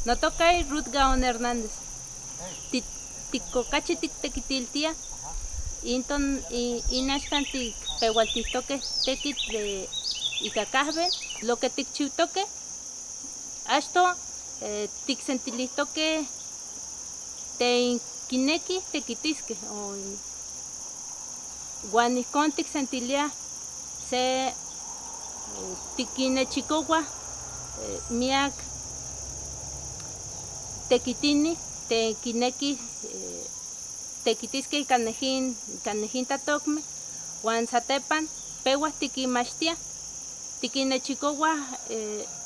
No toca Ruth Gaon Hernández. Ticocachi tequitiltia. Inton inashkan pehualtitoque tequit de icacahbe. Lo que ticchiutoque. Asto ticsentilitoque te kineki tequitisque. Guanicon ticsentilia se tiquinechicowa miak tequitini, tequineki, tequitisque canejin tatocme, Juan Satepan, pehuas tiquimachtia, tiquinechicowa,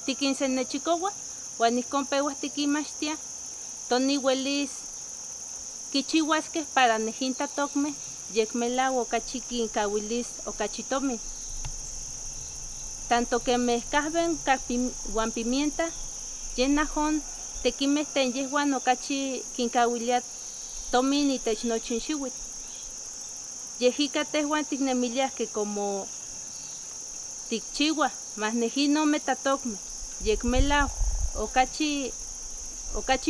tiquinsenechicowa, Juan Nicon pehuas tiquimachtia, Tony Huelis, quichihuasque para nejin tatocme, yecmela o cachiquin cahuilis o cachitomi. Tanto que me casben guan pimienta, yenajón, tequime tenyehwan okachi kinkahuiliat tomin itech nochin xiuitl. Yehika tehuan tiknemiliah que como tikchiua, mas nejin no metatokme, yekmelau okachi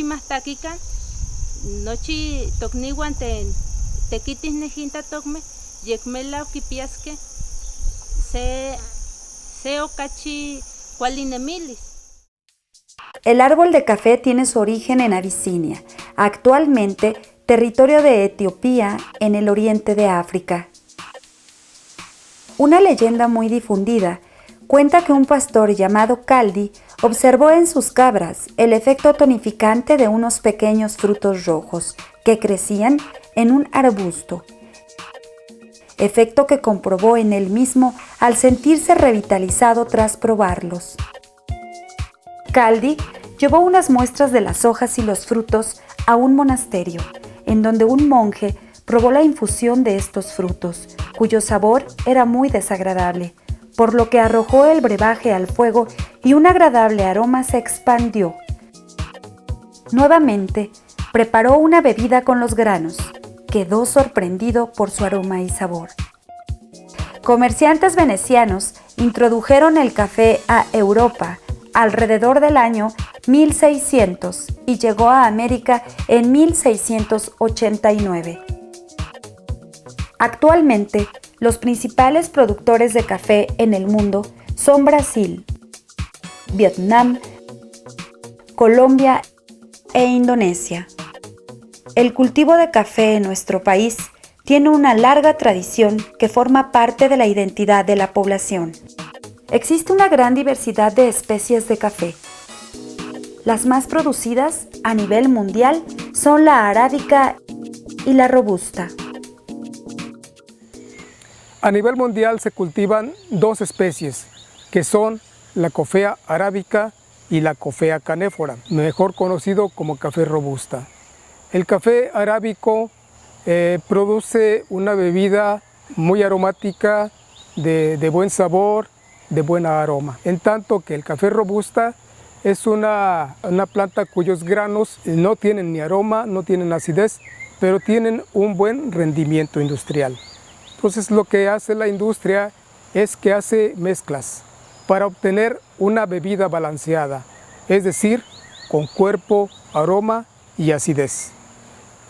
mahtakikan, nochi tokniwan tequitis nejin tatokme, yekmelau kipiaske se okachi kualinemilis. El árbol de café tiene su origen en Abisinia, actualmente territorio de Etiopía en el oriente de África. Una leyenda muy difundida cuenta que un pastor llamado Caldi observó en sus cabras el efecto tonificante de unos pequeños frutos rojos que crecían en un arbusto, efecto que comprobó en él mismo al sentirse revitalizado tras probarlos. Caldi llevó unas muestras de las hojas y los frutos a un monasterio, en donde un monje probó la infusión de estos frutos, cuyo sabor era muy desagradable, por lo que arrojó el brebaje al fuego y un agradable aroma se expandió. Nuevamente, preparó una bebida con los granos. Quedó sorprendido por su aroma y sabor. Comerciantes venecianos introdujeron el café a Europa alrededor del año 1600 y llegó a América en 1689. Actualmente, los principales productores de café en el mundo son Brasil, Vietnam, Colombia e Indonesia. El cultivo de café en nuestro país tiene una larga tradición que forma parte de la identidad de la población. Existe una gran diversidad de especies de café. Las más producidas a nivel mundial son la arábica y la robusta. A nivel mundial se cultivan dos especies, que son la Coffea arábica y la Coffea canephora, mejor conocido como café robusta. El café arábico produce una bebida muy aromática, de buen sabor, de buen aroma. En tanto que el café robusta es una planta cuyos granos no tienen ni aroma, no tienen acidez, pero tienen un buen rendimiento industrial. Entonces lo que hace la industria es que hace mezclas para obtener una bebida balanceada, es decir, con cuerpo, aroma y acidez.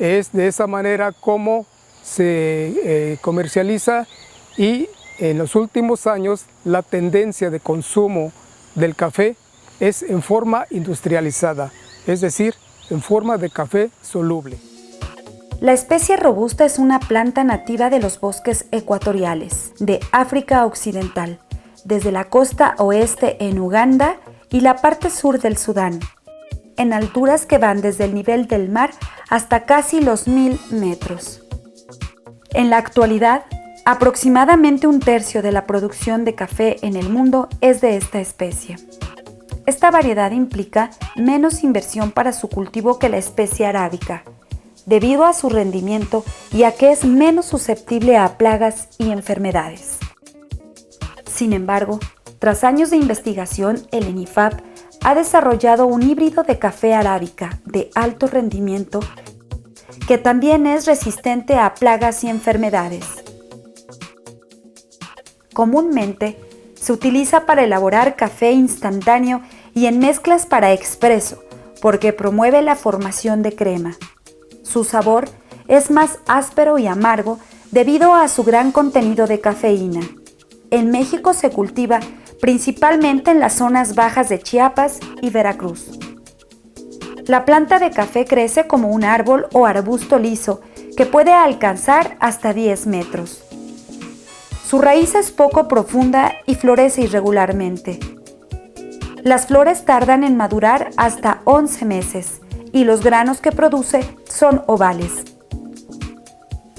Es de esa manera como se comercializa y en los últimos años la tendencia de consumo del café es en forma industrializada, es decir, en forma de café soluble. La especie robusta es una planta nativa de los bosques ecuatoriales de África Occidental, desde la costa oeste en Uganda y la parte sur del Sudán, en alturas que van desde el nivel del mar hasta casi los 1000 metros. En la actualidad, Aproximadamente un tercio de la producción de café en el mundo es de esta especie. Esta variedad implica menos inversión para su cultivo que la especie arábica, debido a su rendimiento y a que es menos susceptible a plagas y enfermedades. Sin embargo, tras años de investigación, el ENIFAP ha desarrollado un híbrido de café arábica de alto rendimiento que también es resistente a plagas y enfermedades. Comúnmente se utiliza para elaborar café instantáneo y en mezclas para expreso, porque promueve la formación de crema. Su sabor es más áspero y amargo debido a su gran contenido de cafeína. En México se cultiva principalmente en las zonas bajas de Chiapas y Veracruz. La planta de café crece como un árbol o arbusto liso que puede alcanzar hasta 10 metros. Su raíz es poco profunda y florece irregularmente. Las flores tardan en madurar hasta 11 meses y los granos que produce son ovales.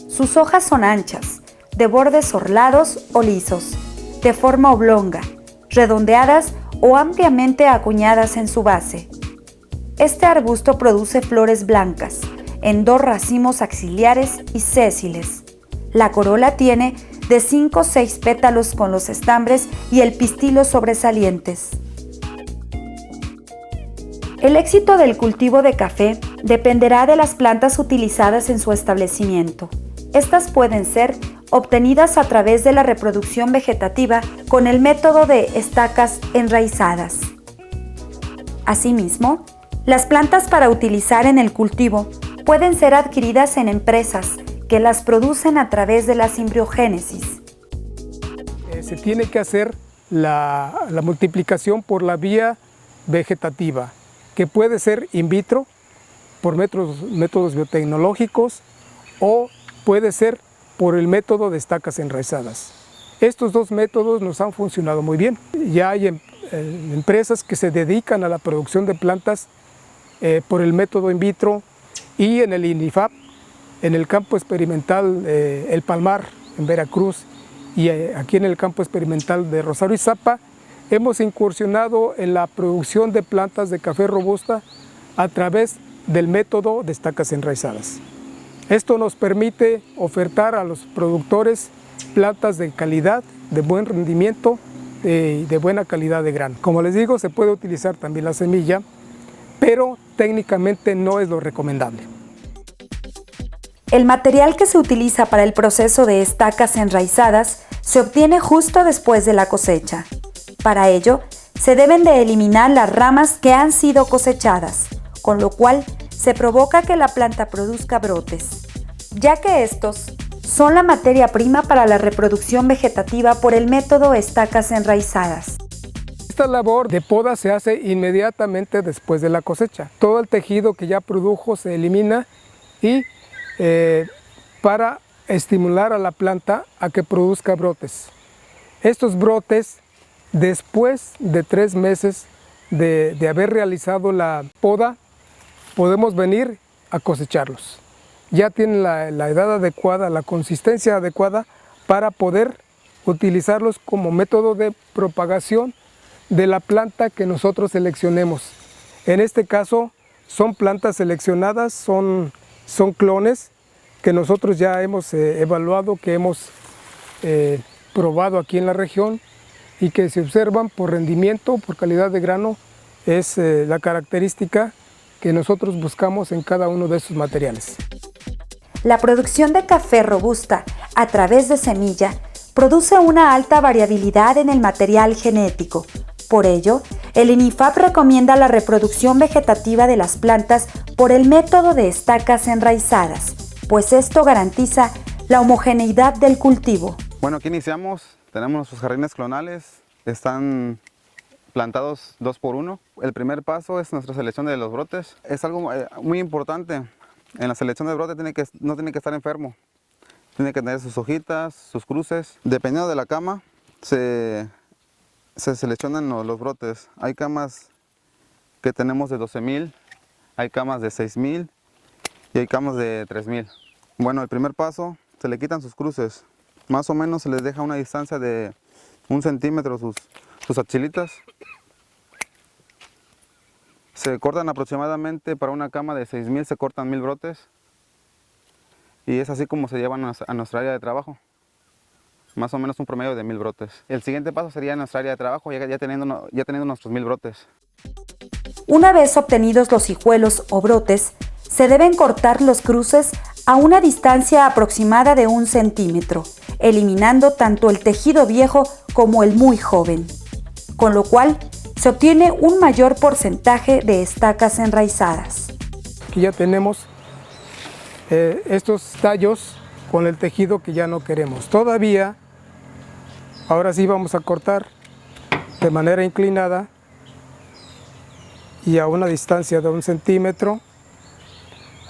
Sus hojas son anchas, de bordes orlados o lisos, de forma oblonga, redondeadas o ampliamente acuñadas en su base. Este arbusto produce flores blancas, en 2 racimos axilares y sésiles. La corola tiene de 5 o 6 pétalos con los estambres y el pistilo sobresalientes. El éxito del cultivo de café dependerá de las plantas utilizadas en su establecimiento. Estas pueden ser obtenidas a través de la reproducción vegetativa con el método de estacas enraizadas. Asimismo, las plantas para utilizar en el cultivo pueden ser adquiridas en empresas que las producen a través de la simbriogénesis. Se tiene que hacer la multiplicación por la vía vegetativa, que puede ser in vitro, por métodos biotecnológicos, o puede ser por el método de estacas enraizadas. Estos 2 métodos nos han funcionado muy bien. Ya hay empresas que se dedican a la producción de plantas por el método in vitro, y en el ENIFAP, en el campo experimental El Palmar, en Veracruz, y aquí en el campo experimental de Rosario Izapa, hemos incursionado en la producción de plantas de café robusta a través del método de estacas enraizadas. Esto nos permite ofertar a los productores plantas de calidad, de buen rendimiento y de buena calidad de grano. Como les digo, se puede utilizar también la semilla, pero técnicamente no es lo recomendable. El material que se utiliza para el proceso de estacas enraizadas se obtiene justo después de la cosecha. Para ello, se deben de eliminar las ramas que han sido cosechadas, con lo cual se provoca que la planta produzca brotes, ya que estos son la materia prima para la reproducción vegetativa por el método estacas enraizadas. Esta labor de poda se hace inmediatamente después de la cosecha. Todo el tejido que ya produjo se elimina y para estimular a la planta a que produzca brotes. Estos brotes, después de 3 meses de haber realizado la poda, podemos venir a cosecharlos. Ya tienen la edad adecuada, la consistencia adecuada para poder utilizarlos como método de propagación de la planta que nosotros seleccionemos. En este caso son plantas seleccionadas, son clones que nosotros ya hemos evaluado, que hemos probado aquí en la región, y que se observan por rendimiento, por calidad de grano. Es la característica que nosotros buscamos en cada uno de estos materiales. La producción de café robusta a través de semilla produce una alta variabilidad en el material genético. Por ello, el ENIFAP recomienda la reproducción vegetativa de las plantas por el método de estacas enraizadas, pues esto garantiza la homogeneidad del cultivo. Bueno, aquí iniciamos, tenemos nuestros jardines clonales, están plantados 2 por 1. El primer paso es nuestra selección de los brotes. Es algo muy importante. En la selección de brotes no tiene que estar enfermo. Tiene que tener sus hojitas, sus cruces. Dependiendo de la cama, se seleccionan los brotes. Hay camas que tenemos de 12,000, hay camas de 6,000 y hay camas de 3,000. Bueno, el primer paso, se le quitan sus cruces. Más o menos se les deja una distancia de 1 centímetro sus achilitas. Se cortan aproximadamente, para una cama de 6,000 se cortan 1,000 brotes. Y es así como se llevan a nuestra área de trabajo. Más o menos un promedio de 1,000 brotes. El siguiente paso sería nuestra área de trabajo, ya teniendo nuestros 1,000 brotes. Una vez obtenidos los hijuelos o brotes, se deben cortar los cruces a una distancia aproximada de 1 centímetro, eliminando tanto el tejido viejo como el muy joven, con lo cual se obtiene un mayor porcentaje de estacas enraizadas. Aquí ya tenemos estos tallos con el tejido que ya no queremos. Todavía, ahora sí vamos a cortar de manera inclinada y a una distancia de 1 centímetro.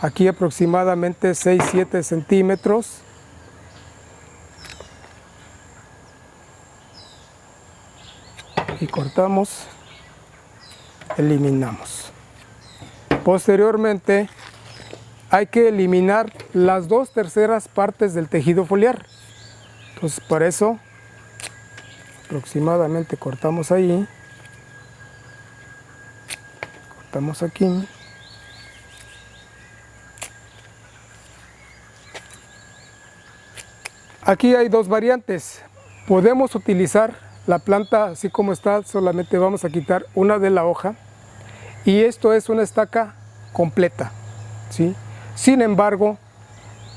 Aquí aproximadamente 6-7 centímetros. Y cortamos, eliminamos. Posteriormente hay que eliminar las 2/3 partes del tejido foliar. Entonces para eso aproximadamente cortamos ahí, cortamos aquí. Aquí hay 2 variantes. Podemos utilizar la planta así como está, solamente vamos a quitar una de la hoja y esto es una estaca completa, ¿sí? Sin embargo,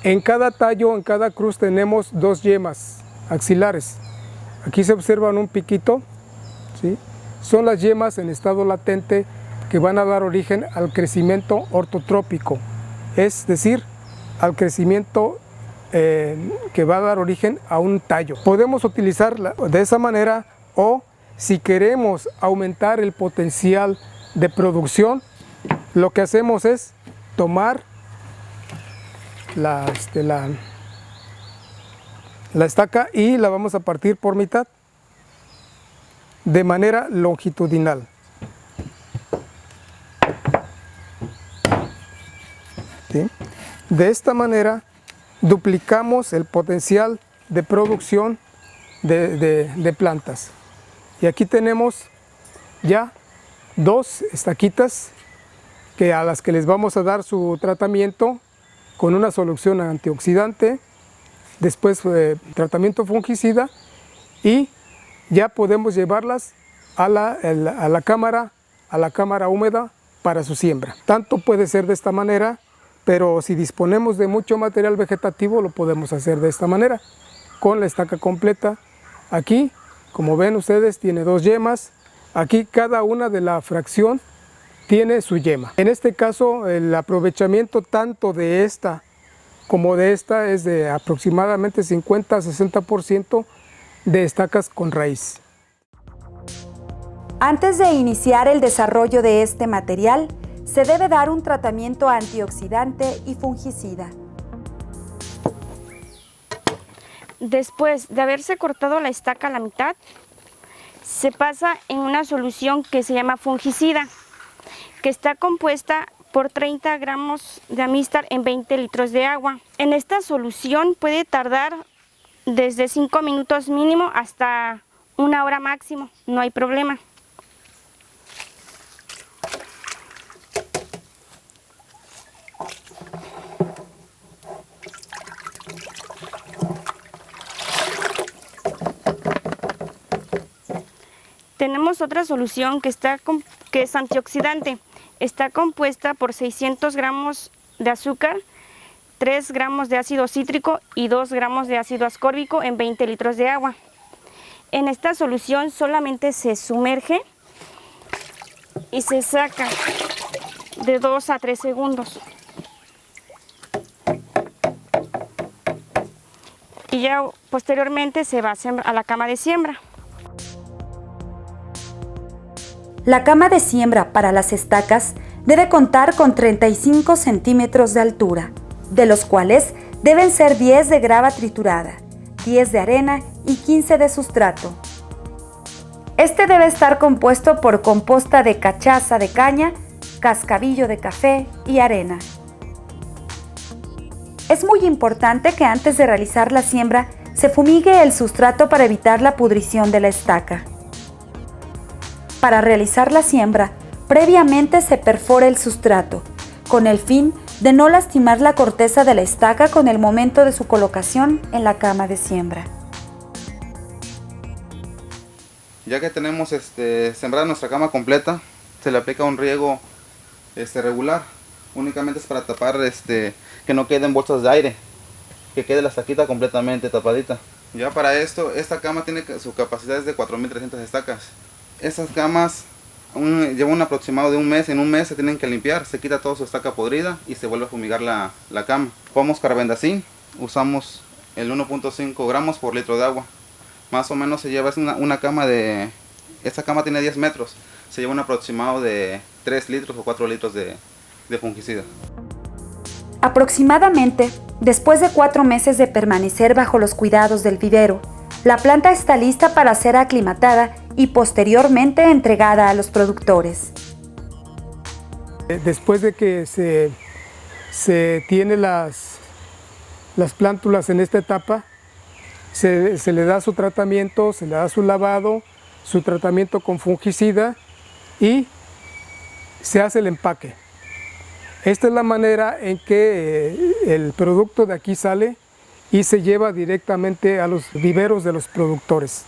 en cada tallo, en cada cruz tenemos 2 yemas axilares. Aquí se observan un piquito, ¿sí? Son las yemas en estado latente que van a dar origen al crecimiento ortotrópico, es decir, al crecimiento que va a dar origen a un tallo. Podemos utilizarla de esa manera, o si queremos aumentar el potencial de producción, lo que hacemos es tomar la estaca y la vamos a partir por mitad de manera longitudinal. ¿Sí? De esta manera duplicamos el potencial de producción de plantas. Y aquí tenemos ya 2 estaquitas a las que les vamos a dar su tratamiento con una solución antioxidante, después tratamiento fungicida, y ya podemos llevarlas a la cámara húmeda para su siembra. Tanto puede ser de esta manera, pero si disponemos de mucho material vegetativo lo podemos hacer de esta manera, con la estaca completa. Aquí, como ven ustedes, tiene 2 yemas, aquí cada una de la fracción tiene su yema. En este caso el aprovechamiento tanto de esta como de esta es de aproximadamente 50-60% de estacas con raíz. Antes de iniciar el desarrollo de este material, se debe dar un tratamiento antioxidante y fungicida. Después de haberse cortado la estaca a la mitad, se pasa en una solución que se llama fungicida, que está compuesta por 30 gramos de Amistar en 20 litros de agua. En esta solución puede tardar desde 5 minutos mínimo hasta 1 hora máximo, no hay problema. Tenemos otra solución que es antioxidante. Está compuesta por 600 gramos de azúcar, 3 gramos de ácido cítrico y 2 gramos de ácido ascórbico en 20 litros de agua. En esta solución solamente se sumerge y se saca de 2 a 3 segundos. Y ya posteriormente se va a la cama de siembra. La cama de siembra para las estacas debe contar con 35 centímetros de altura, de los cuales deben ser 10 de grava triturada, 10 de arena y 15 de sustrato. Este debe estar compuesto por composta de cachaza de caña, cascabillo de café y arena. Es muy importante que antes de realizar la siembra se se fumigue el sustrato para evitar la pudrición de la estaca. Para realizar la siembra, previamente se perfora el sustrato, con el fin de no lastimar la corteza de la estaca con el momento de su colocación en la cama de siembra. Ya que tenemos sembrada nuestra cama completa, se le aplica un riego regular. Únicamente es para tapar que no queden bolsas de aire, que quede la estaquita completamente tapadita. Ya para esto, esta cama tiene su capacidad es de 4.300 estacas. Estas camas llevan un aproximado de un mes. En un mes se tienen que limpiar, se quita toda su estaca podrida y se vuelve a fumigar la cama. Ocupamos carbendazim, usamos el 1.5 gramos por litro de agua. Más o menos se lleva una cama de... Esta cama tiene 10 metros, se lleva un aproximado de 3 litros o 4 litros de fungicida. Aproximadamente, después de 4 meses de permanecer bajo los cuidados del vivero, la planta está lista para ser aclimatada y posteriormente entregada a los productores. Después de que se tiene las plántulas en esta etapa, se le da su tratamiento, se le da su lavado, su tratamiento con fungicida y se hace el empaque. Esta es la manera en que el producto de aquí sale y se lleva directamente a los viveros de los productores.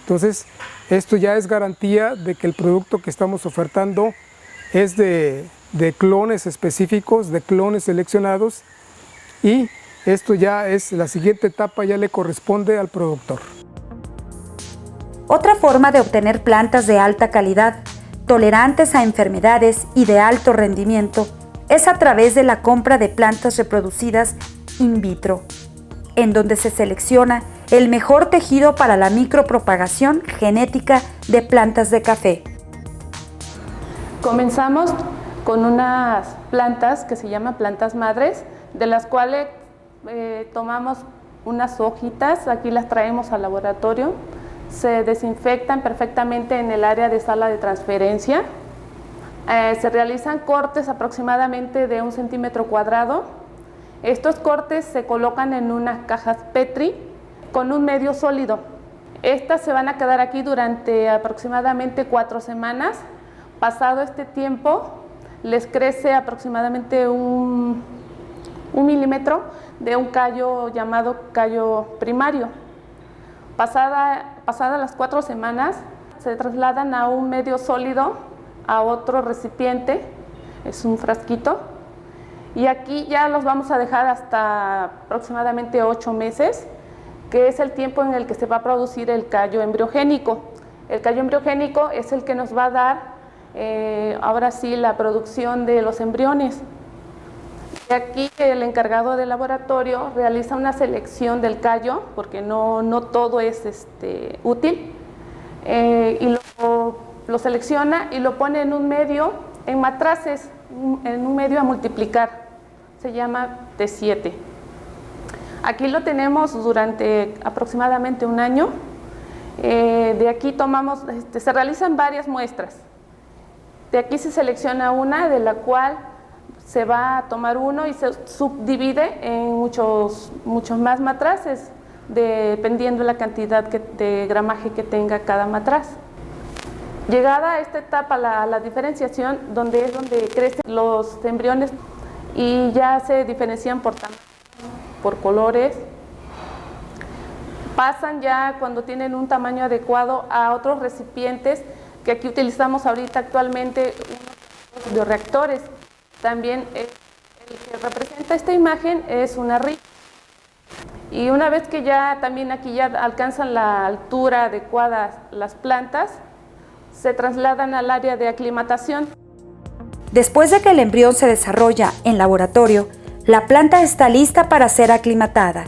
Entonces, esto ya es garantía de que el producto que estamos ofertando es de clones específicos, de clones seleccionados, y esto ya es la siguiente etapa, ya le corresponde al productor. Otra forma de obtener plantas de alta calidad, tolerantes a enfermedades y de alto rendimiento, es a través de la compra de plantas reproducidas in vitro, en donde se selecciona el mejor tejido para la micropropagación genética de plantas de café. Comenzamos con unas plantas que se llaman plantas madres, de las cuales tomamos unas hojitas, aquí las traemos al laboratorio, se desinfectan perfectamente en el área de sala de transferencia. Se realizan cortes aproximadamente de 1 centímetro cuadrado. Estos cortes se colocan en unas cajas Petri con un medio sólido. Estas se van a quedar aquí durante aproximadamente 4 semanas. Pasado este tiempo, les crece aproximadamente un milímetro de un callo llamado callo primario. Pasadas las 4 semanas, se trasladan a un medio sólido, a otro recipiente, es un frasquito, y aquí ya los vamos a dejar hasta aproximadamente 8 meses, que es el tiempo en el que se va a producir el callo embriogénico. El callo embriogénico es el que nos va a dar ahora sí la producción de los embriones. Y aquí el encargado del laboratorio realiza una selección del callo, porque no todo es útil, y lo selecciona y lo pone en un medio, en matraces, en un medio a multiplicar, se llama T7. Aquí lo tenemos durante aproximadamente un año. De aquí tomamos, se realizan varias muestras. De aquí se selecciona una, de la cual se va a tomar uno y se subdivide en muchos más matraces, dependiendo la cantidad de gramaje que tenga cada matraz. Llegada a esta etapa, la diferenciación, donde crecen los embriones y ya se diferencian por tamaño, por colores, pasan ya cuando tienen un tamaño adecuado a otros recipientes que aquí utilizamos ahorita actualmente, unos bioreactores. También el que representa esta imagen es una rica. Y una vez que ya también aquí ya alcanzan la altura adecuada las plantas, se trasladan al área de aclimatación. Después de que el embrión se desarrolla en laboratorio, la planta está lista para ser aclimatada.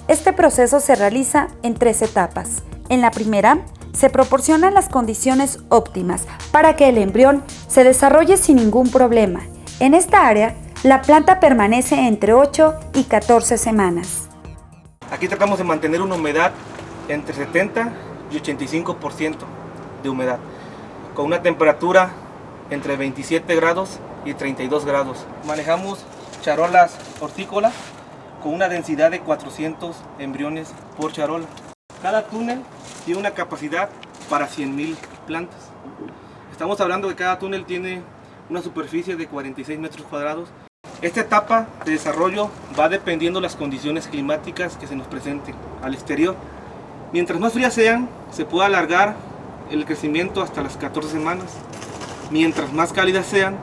Este proceso se realiza en 3 etapas. En la primera, se proporcionan las condiciones óptimas para que el embrión se desarrolle sin ningún problema. En esta área, la planta permanece entre 8 y 14 semanas. Aquí tratamos de mantener una humedad entre 70 y 85% de humedad, con una temperatura entre 27 grados y 32 grados. Manejamos charolas hortícolas con una densidad de 400 embriones por charola. Cada túnel tiene una capacidad para 100,000 plantas. Estamos hablando que cada túnel tiene una superficie de 46 metros cuadrados. Esta etapa de desarrollo va dependiendo de las condiciones climáticas que se nos presenten al exterior. Mientras más frías sean, se puede alargar el crecimiento hasta las 14 semanas. Mientras más cálidas sean,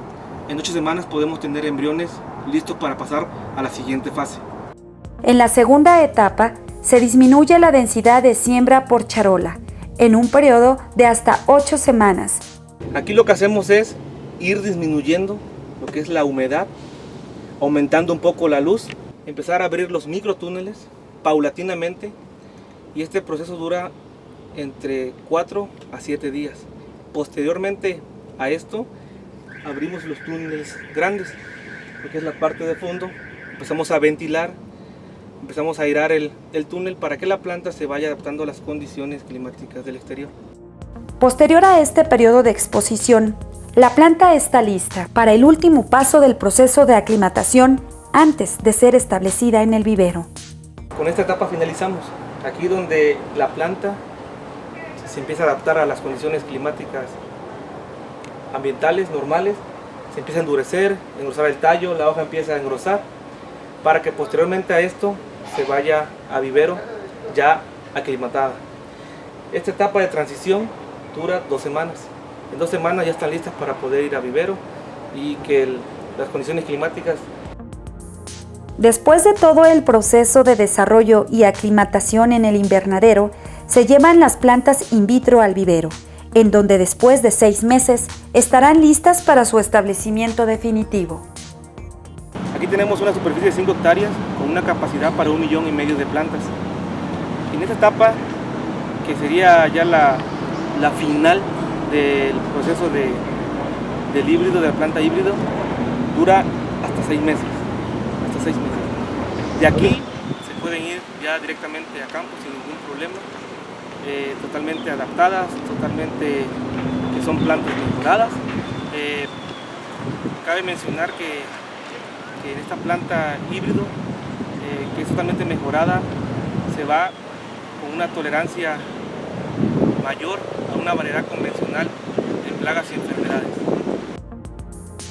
en 8 semanas podemos tener embriones listos para pasar a la siguiente fase. En la segunda etapa, se disminuye la densidad de siembra por charola en un periodo de hasta 8 semanas. Aquí lo que hacemos es ir disminuyendo lo que es la humedad, aumentando un poco la luz, empezar a abrir los microtúneles paulatinamente, y este proceso dura entre 4 a 7 días. Posteriormente a esto, abrimos los túneles grandes, lo que es la parte de fondo, empezamos a ventilar, empezamos a airar el túnel para que la planta se vaya adaptando a las condiciones climáticas del exterior. Posterior a este periodo de exposición, la planta está lista para el último paso del proceso de aclimatación antes de ser establecida en el vivero. Con esta etapa finalizamos, aquí donde la planta se empieza a adaptar a las condiciones climáticas ambientales normales, se empieza a endurecer, engrosar el tallo, la hoja empieza a engrosar, para que posteriormente a esto se vaya a vivero ya aclimatada. Esta etapa de transición dura 2 semanas. En 2 semanas ya están listas para poder ir a vivero y que las condiciones climáticas. Después de todo el proceso de desarrollo y aclimatación en el invernadero, se llevan las plantas in vitro al vivero, en donde después de 6 meses estarán listas para su establecimiento definitivo. Aquí tenemos una superficie de 5 hectáreas con una capacidad para 1,5 millones de plantas. En esta etapa, que sería ya la final del proceso del híbrido, de la planta híbrido, dura hasta 6 meses. De aquí se pueden ir ya directamente a campo sin ningún problema, totalmente adaptadas, totalmente que son plantas mejoradas. Cabe mencionar que en esta planta híbrido, que es totalmente mejorada, se va con una tolerancia mayor a una variedad convencional de plagas y enfermedades.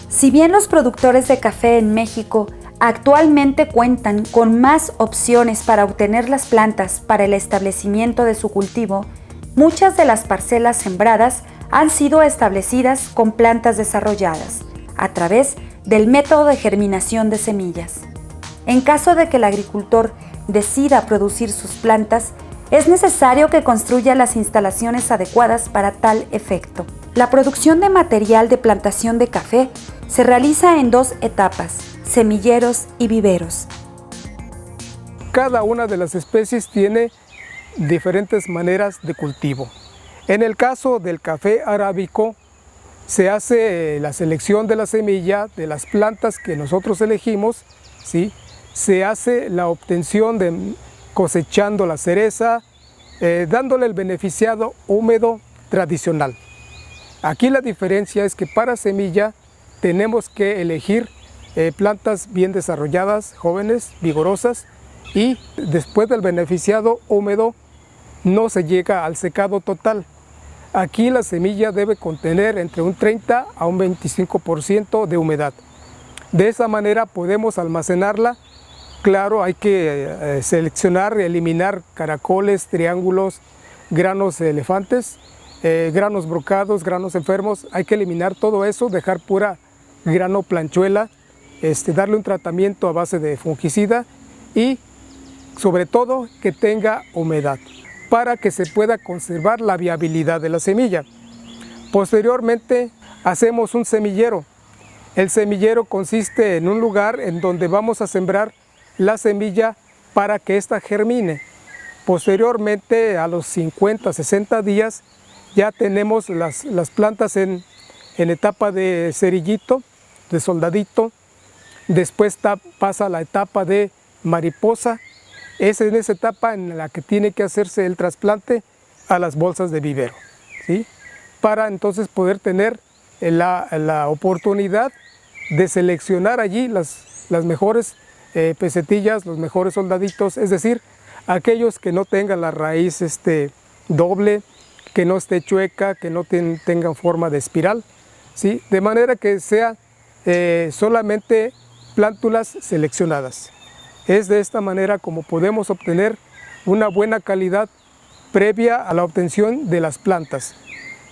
Si bien los productores de café en México actualmente cuentan con más opciones para obtener las plantas para el establecimiento de su cultivo, muchas de las parcelas sembradas han sido establecidas con plantas desarrolladas a través del método de germinación de semillas. En caso de que el agricultor decida producir sus plantas, es necesario que construya las instalaciones adecuadas para tal efecto. La producción de material de plantación de café se realiza en 2 etapas: semilleros y viveros. Cada una de las especies tiene diferentes maneras de cultivo. En el caso del café arábico, se hace la selección de la semilla de las plantas que nosotros elegimos, ¿sí? Se hace la obtención de cosechando la cereza, dándole el beneficiado húmedo tradicional. Aquí la diferencia es que para semilla tenemos que elegir plantas bien desarrolladas, jóvenes, vigorosas, y después del beneficiado húmedo no se llega al secado total. Aquí la semilla debe contener entre un 30 a un 25% de humedad. De esa manera podemos almacenarla. Claro, hay que seleccionar, eliminar caracoles, triángulos, granos elefantes, granos brocados, granos enfermos. Hay que eliminar todo eso, dejar pura grano planchuela, darle un tratamiento a base de fungicida y sobre todo que tenga humedad para que se pueda conservar la viabilidad de la semilla. Posteriormente hacemos un semillero. El semillero consiste en un lugar en donde vamos a sembrar la semilla para que ésta germine. Posteriormente, a los 50, 60 días, ya tenemos las plantas en etapa de cerillito, de soldadito. Después pasa la etapa de mariposa. Es en esa etapa en la que tiene que hacerse el trasplante a las bolsas de vivero, ¿sí? Para entonces poder tener la oportunidad de seleccionar allí las mejores pesetillas, los mejores soldaditos, es decir, aquellos que no tengan la raíz doble, que no esté chueca, que no tengan forma de espiral, ¿sí? De manera que sea solamente plántulas seleccionadas. Es de esta manera como podemos obtener una buena calidad previa a la obtención de las plantas.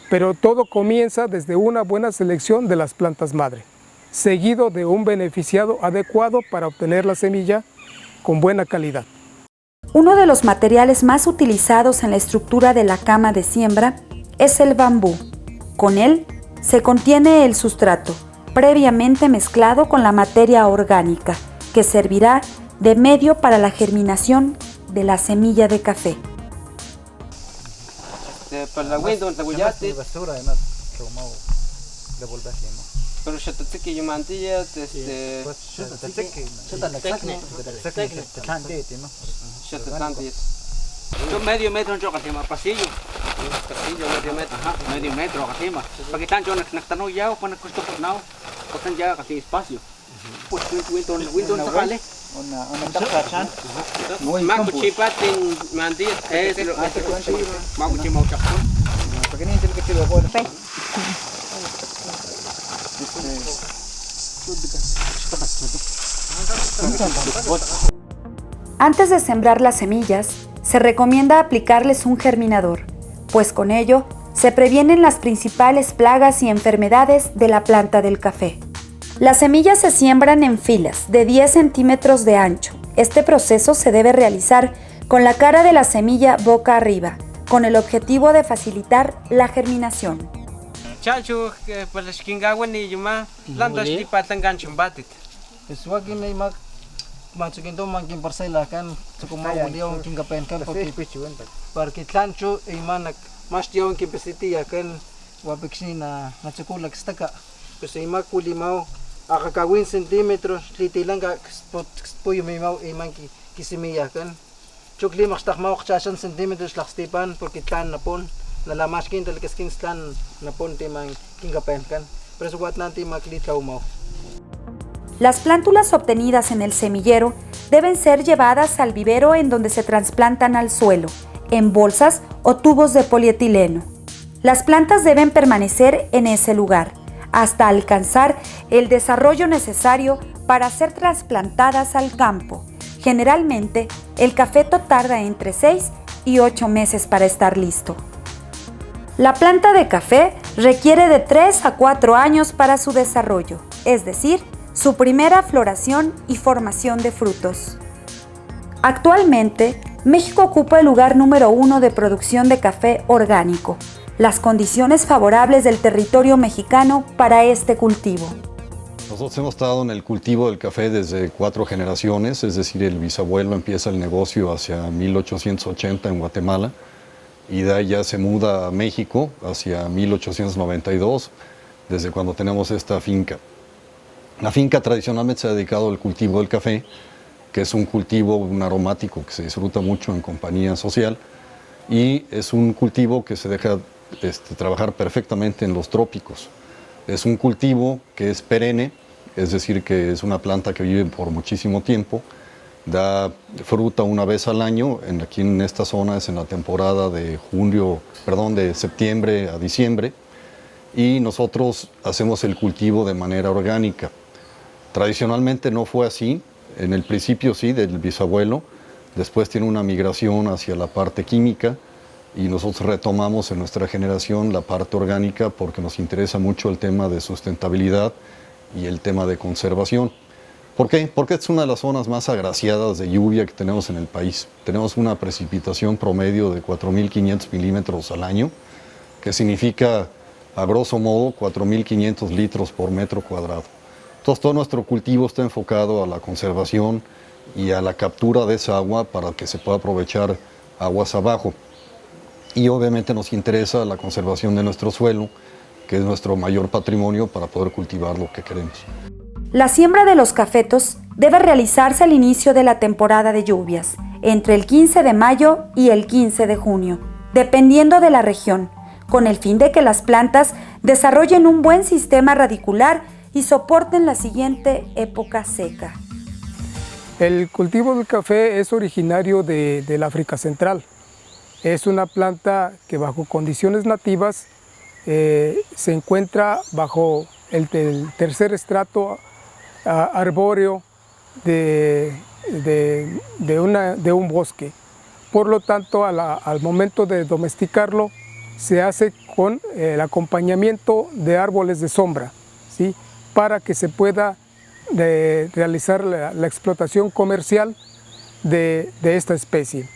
Pero todo comienza desde una buena selección de las plantas madre, seguido de un beneficiado adecuado para obtener la semilla con buena calidad. Uno de los materiales más utilizados en la estructura de la cama de siembra es el bambú. Con él se contiene el sustrato, previamente mezclado con la materia orgánica, que servirá de medio para la germinación de la semilla de café. Pero yo te que yo mantilla yo medio metro yo que tema pasillo medio metro que tema para que tan yo no ya con el costo por now porque ya que espacio pues Windows sale una tapachan más chipatin mantilla es lo más chimo chapón porque ni tiene que te lo puedo Antes de sembrar las semillas, se recomienda aplicarles un germinador, pues con ello se previenen las principales plagas y enfermedades de la planta del café. Las semillas se siembran en filas de 10 centímetros de ancho. Este proceso se debe realizar con la cara de la semilla boca arriba, con el objetivo de facilitar la germinación. Chacho para skingawan ni juma landas di patangan chumbatit. Swagi na mag matsukin to mangkin parcela kan sukuma uliaw king kapen kan porque tancho ay manak mas diaw king pesitiya kan wabiksi na matsukulak staka kasi makuli mau akakawin sentimetros litilang ka puyo mau ay mangki kisimiya kan chukli makstak mau kchasan centimetros lakstipan porque tan napon nalamaskin talakaskin stan napon timang king kapen kan pero suwat nanti maklitaw mau. Las plántulas obtenidas en el semillero deben ser llevadas al vivero en donde se trasplantan al suelo, en bolsas o tubos de polietileno. Las plantas deben permanecer en ese lugar hasta alcanzar el desarrollo necesario para ser trasplantadas al campo. Generalmente, el cafeto tarda entre 6 y 8 meses para estar listo. La planta de café requiere de 3 a 4 años para su desarrollo, es decir, su primera floración y formación de frutos. Actualmente, México ocupa el lugar número 1 de producción de café orgánico, las condiciones favorables del territorio mexicano para este cultivo. Nosotros hemos estado en el cultivo del café desde 4 generaciones, es decir, el bisabuelo empieza el negocio hacia 1880 en Guatemala y de ahí ya se muda a México hacia 1892, desde cuando tenemos esta finca. La finca tradicionalmente se ha dedicado al cultivo del café, que es un cultivo, un aromático que se disfruta mucho en compañía social y es un cultivo que se deja trabajar perfectamente en los trópicos. Es un cultivo que es perenne, es decir, que es una planta que vive por muchísimo tiempo, da fruta una vez al año, aquí en esta zona es en la temporada de septiembre a diciembre, y nosotros hacemos el cultivo de manera orgánica. Tradicionalmente no fue así, en el principio sí, del bisabuelo, después tiene una migración hacia la parte química y nosotros retomamos en nuestra generación la parte orgánica porque nos interesa mucho el tema de sustentabilidad y el tema de conservación. ¿Por qué? Porque es una de las zonas más agraciadas de lluvia que tenemos en el país. Tenemos una precipitación promedio de 4.500 milímetros al año, que significa, a grosso modo, 4.500 litros por metro cuadrado. Entonces, todo nuestro cultivo está enfocado a la conservación y a la captura de esa agua para que se pueda aprovechar aguas abajo. Y obviamente nos interesa la conservación de nuestro suelo, que es nuestro mayor patrimonio para poder cultivar lo que queremos. La siembra de los cafetos debe realizarse al inicio de la temporada de lluvias, entre el 15 de mayo y el 15 de junio, dependiendo de la región, con el fin de que las plantas desarrollen un buen sistema radicular y soporten la siguiente época seca. El cultivo del café es originario del África Central. Es una planta que bajo condiciones nativas se encuentra bajo el tercer estrato arbóreo de un bosque. Por lo tanto, al momento de domesticarlo, se hace con el acompañamiento de árboles de sombra, ¿sí? Para que se pueda realizar la explotación comercial de esta especie.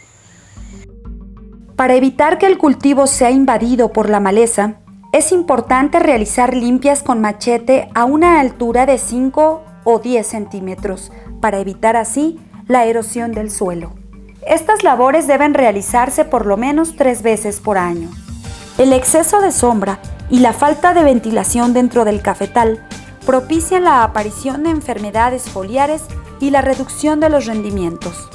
Para evitar que el cultivo sea invadido por la maleza, es importante realizar limpias con machete a una altura de 5 o 10 centímetros, para evitar así la erosión del suelo. Estas labores deben realizarse por lo menos 3 veces por año. El exceso de sombra y la falta de ventilación dentro del cafetal propician la aparición de enfermedades foliares y la reducción de los rendimientos.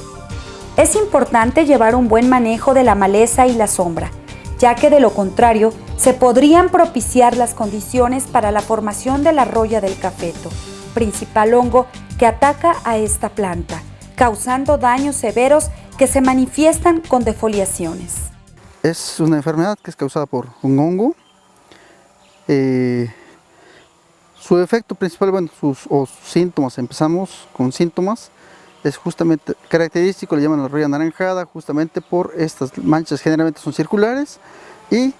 Es importante llevar un buen manejo de la maleza y la sombra, ya que de lo contrario se podrían propiciar las condiciones para la formación de la roya del cafeto, principal hongo que ataca a esta planta, causando daños severos que se manifiestan con defoliaciones. Es una enfermedad que es causada por un hongo. Su efecto principal, bueno, sus síntomas, empezamos con síntomas, es justamente característico, le llaman la roya anaranjada, justamente por estas manchas, generalmente son circulares, y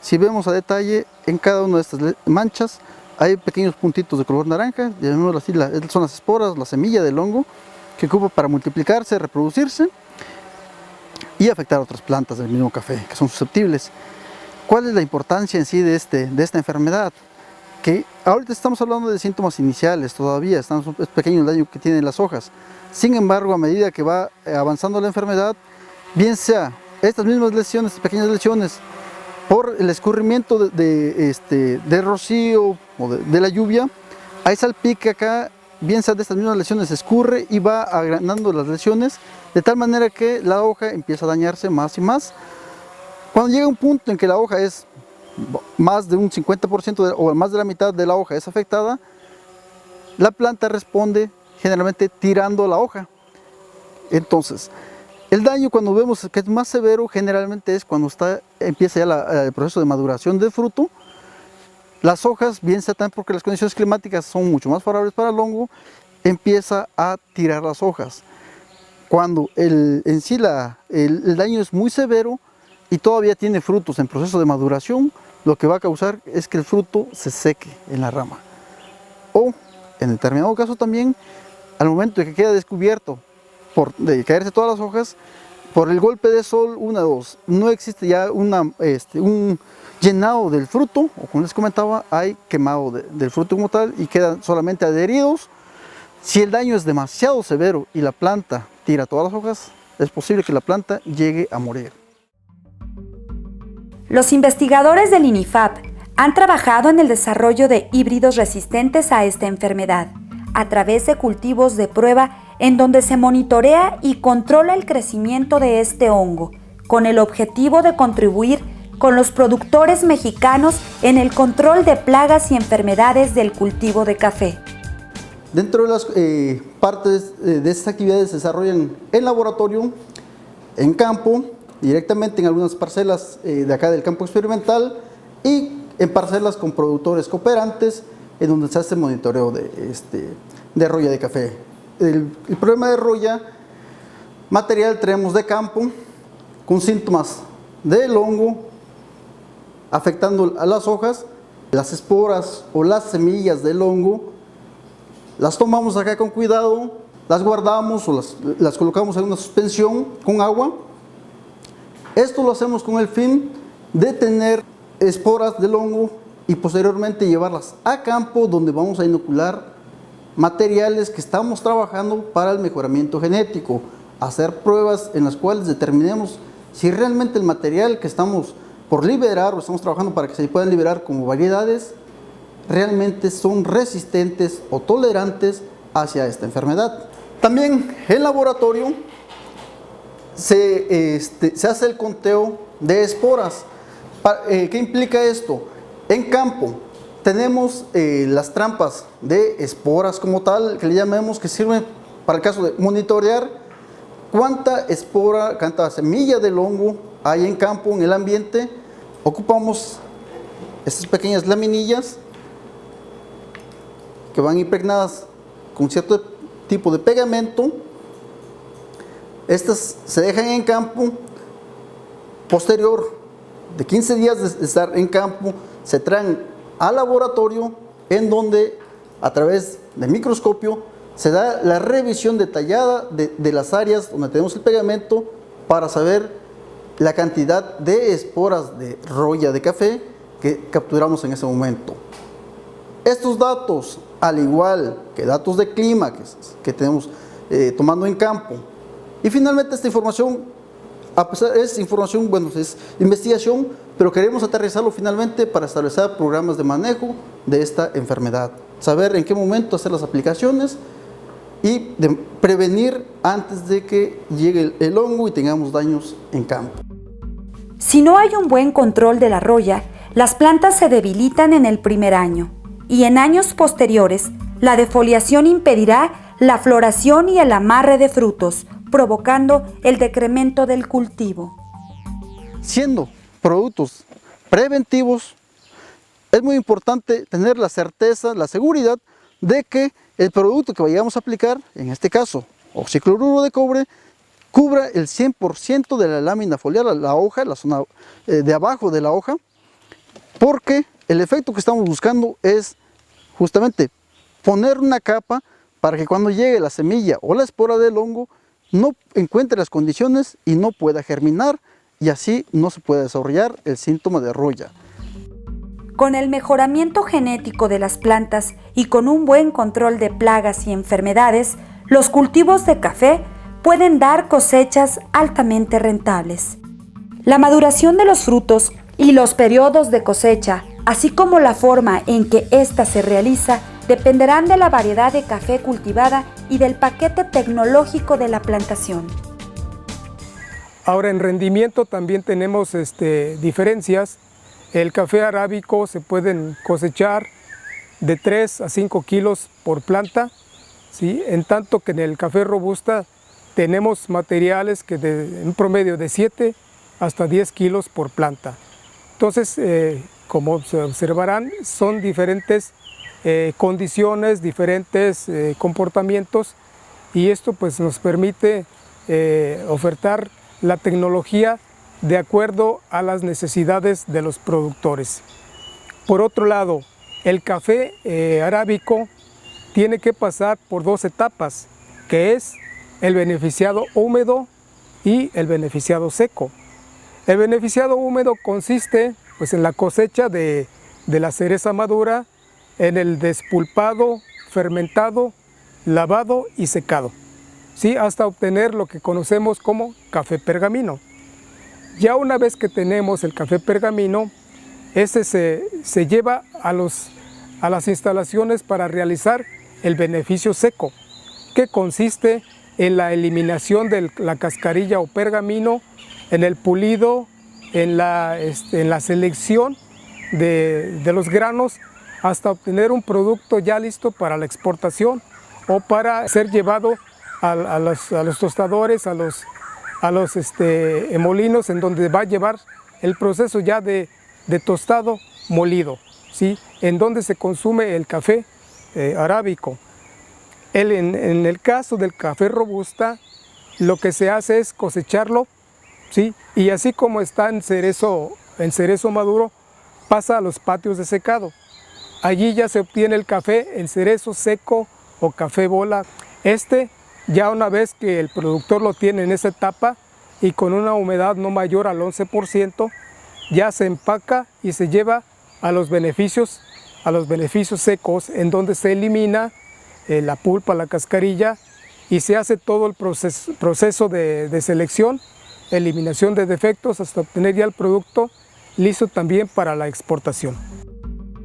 si vemos a detalle, en cada una de estas manchas hay pequeños puntitos de color naranja, llamémoslo así, son las esporas, la semilla del hongo, que ocupa para multiplicarse, reproducirse y afectar a otras plantas del mismo café, que son susceptibles. ¿Cuál es la importancia en sí de esta enfermedad? Que ahorita estamos hablando de síntomas iniciales todavía, es pequeño el daño que tienen las hojas. Sin embargo, a medida que va avanzando la enfermedad, bien sea estas mismas lesiones, pequeñas lesiones, por el escurrimiento de rocío o de la lluvia, hay salpique acá, bien sea de estas mismas lesiones, se escurre y va agrandando las lesiones, de tal manera que la hoja empieza a dañarse más y más. Cuando llega un punto en que la hoja es más de un 50% o más de la mitad de la hoja es afectada, la planta responde generalmente tirando la hoja. Entonces, el daño cuando vemos que es más severo generalmente es cuando empieza ya el proceso de maduración del fruto. Las hojas, bien sea también porque las condiciones climáticas son mucho más favorables para el hongo, empieza a tirar las hojas. Cuando en sí el daño es muy severo y todavía tiene frutos en proceso de maduración, lo que va a causar es que el fruto se seque en la rama. O, en determinado caso también, al momento de que queda descubierto de caerse todas las hojas, por el golpe de sol, no existe ya un llenado del fruto, o como les comentaba, hay quemado del fruto como tal y quedan solamente adheridos. Si el daño es demasiado severo y la planta tira todas las hojas, es posible que la planta llegue a morir. Los investigadores del INIFAP han trabajado en el desarrollo de híbridos resistentes a esta enfermedad, a través de cultivos de prueba en donde se monitorea y controla el crecimiento de este hongo, con el objetivo de contribuir con los productores mexicanos en el control de plagas y enfermedades del cultivo de café. Dentro de las partes de estas actividades se desarrollan en laboratorio, en campo, directamente en algunas parcelas de acá del campo experimental y en parcelas con productores cooperantes en donde se hace monitoreo de roya de café. El problema de roya material traemos de campo con síntomas del hongo afectando a las hojas, las esporas o las semillas del hongo. Las tomamos acá con cuidado, las guardamos o las colocamos en una suspensión con agua. Esto lo hacemos con el fin de tener esporas del hongo y posteriormente llevarlas a campo donde vamos a inocular materiales que estamos trabajando para el mejoramiento genético, hacer pruebas en las cuales determinemos si realmente el material que estamos por liberar o estamos trabajando para que se puedan liberar como variedades realmente son resistentes o tolerantes hacia esta enfermedad. También en laboratorio se hace el conteo de esporas. ¿Qué implica esto? En campo tenemos las trampas de esporas como tal, que le llamemos, que sirven para el caso de monitorear cuánta espora, cuánta semilla del hongo hay en campo, en el ambiente, ocupamos estas pequeñas laminillas que van impregnadas con cierto tipo de pegamento. Estas se dejan en campo. Posterior de 15 días de estar en campo, se traen al laboratorio, en donde a través del microscopio se da la revisión detallada de las áreas donde tenemos el pegamento para saber la cantidad de esporas de roya de café que capturamos en ese momento. Estos datos, al igual que datos de clima que tenemos tomando en campo, y finalmente esta información, a pesar es información, bueno, es investigación, pero queremos aterrizarlo finalmente para establecer programas de manejo de esta enfermedad, saber en qué momento hacer las aplicaciones y de prevenir antes de que llegue el hongo y tengamos daños en campo. Si no hay un buen control de la roya, las plantas se debilitan en el primer año y en años posteriores la defoliación impedirá la floración y el amarre de frutos, provocando el decremento del cultivo. Siendo productos preventivos, es muy importante tener la certeza, la seguridad de que el producto que vayamos a aplicar, en este caso oxicloruro de cobre, cubra el 100% de la lámina foliar, la hoja, la zona de abajo de la hoja, porque el efecto que estamos buscando es justamente poner una capa para que cuando llegue la semilla o la espora del hongo no encuentre las condiciones y no pueda germinar, y así no se puede desarrollar el síntoma de roya. Con el mejoramiento genético de las plantas y con un buen control de plagas y enfermedades, los cultivos de café pueden dar cosechas altamente rentables. La maduración de los frutos y los periodos de cosecha, así como la forma en que ésta se realiza, dependerán de la variedad de café cultivada y del paquete tecnológico de la plantación. Ahora, en rendimiento también tenemos diferencias. El café arábico se pueden cosechar de 3 a 5 kilos por planta, ¿sí? En tanto que en el café robusta tenemos materiales que en un promedio de 7 hasta 10 kilos por planta. Entonces, como se observarán, son diferentes condiciones, diferentes comportamientos, y esto pues nos permite ofertar la tecnología de acuerdo a las necesidades de los productores. Por otro lado, el café arábico tiene que pasar por 2 etapas, que es el beneficiado húmedo y el beneficiado seco. El beneficiado húmedo consiste pues, en la cosecha de la cereza madura, en el despulpado, fermentado, lavado y secado, ¿sí? Hasta obtener lo que conocemos como café pergamino. Ya una vez que tenemos el café pergamino, este se lleva a las instalaciones para realizar el beneficio seco, que consiste en la eliminación de la cascarilla o pergamino, en el pulido, en la selección de los granos, hasta obtener un producto ya listo para la exportación o para ser llevado a los tostadores, a los molinos, en donde va a llevar el proceso ya de tostado molido, ¿sí? En donde se consume el café arábico. En el caso del café robusta, lo que se hace es cosecharlo, ¿sí? Y así como está en cerezo maduro, pasa a los patios de secado. Allí ya se obtiene el café en cerezo seco o café bola. Ya una vez que el productor lo tiene en esa etapa y con una humedad no mayor al 11%, ya se empaca y se lleva a los beneficios secos, en donde se elimina la pulpa, la cascarilla, y se hace todo el proceso de selección, eliminación de defectos, hasta obtener ya el producto listo también para la exportación.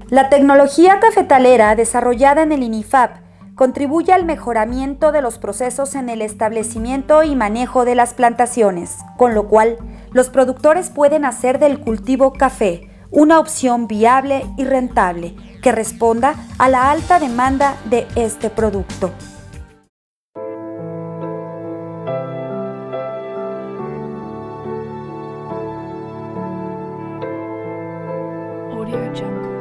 La tecnología cafetalera desarrollada en el INIFAP contribuye al mejoramiento de los procesos en el establecimiento y manejo de las plantaciones, con lo cual los productores pueden hacer del cultivo café una opción viable y rentable que responda a la alta demanda de este producto. Audio Jungle.